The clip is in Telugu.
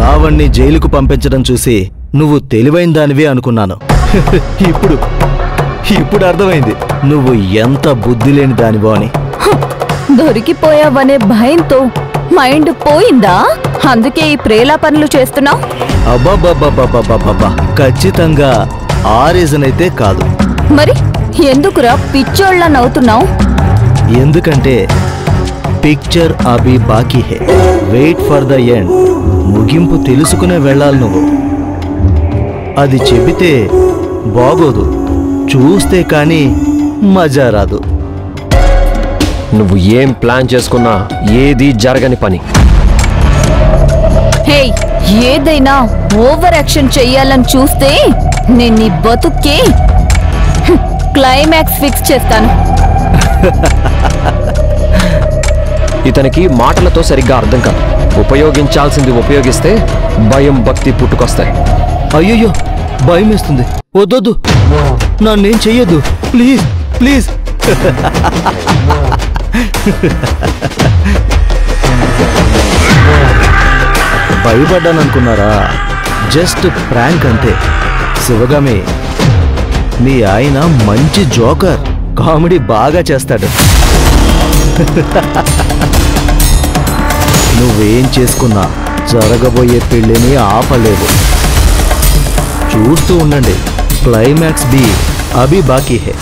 రావణ్ణి జైలుకు పంపించడం చూసి నువ్వు తెలివైన దానివే అనుకున్నాను. ఇప్పుడు అర్థమైంది నువ్వు ఎంత బుద్ధి లేని దానివో అని. దొరికిపోయావనే భయంతో మైండ్ పోయిందా? అందుకే ఈ ప్రేలాపనులు చేస్తున్నావు? అబ్బాబ్బాబ్బాబ్బాబ్బా, ఖచ్చితంగా ఆ రీజన్ అయితే కాదు. మరి ఎందుకురా పిచ్చోళ్ళ నవ్వుతున్నావు? ఎందుకంటే పిక్చర్ అభి బాకీ హే, వెయిట్ ఫర్ ద ఎండ్. ముగింపు తెలుసుకునే వెళ్ళాలి నువ్వు. అది చెబితే బాగోదు, చూస్తే కానీ మజా రాదు. నువ్వు ఏం ప్లాన్ చేసుకున్నా ఏది జరగని పని. హే, ఏదైనా ఓవర్ యాక్షన్ చెయ్యాలని చూస్తే నేను నీ బతుక్కే క్లైమాక్స్ ఫిక్స్ చేస్తాను. ఇతనికి మాటలతో సరిగ్గా అర్థం కాదు. ఉపయోగించాల్సింది ఉపయోగిస్తే భయం భక్తి పుట్టుకొస్తాయి. అయ్యయ్యో, భయం వేస్తుంది. వద్దొద్దు, నన్నేం చెయ్యొద్దు ప్లీజ్ ప్లీజ్. భయపడ్డాననుకున్నారా? జస్ట్ ప్రాంక్ అంతే. శివగామి, మీ ఆయన మంచి జోకర్, కామెడీ బాగా చేస్తాడు. నువ్వేం చేసుకున్నా జరగబోయే పెళ్ళిని ఆపలేవు. చూస్తూ ఉండండి, క్లైమాక్స్ బి అభి బాకీ హే.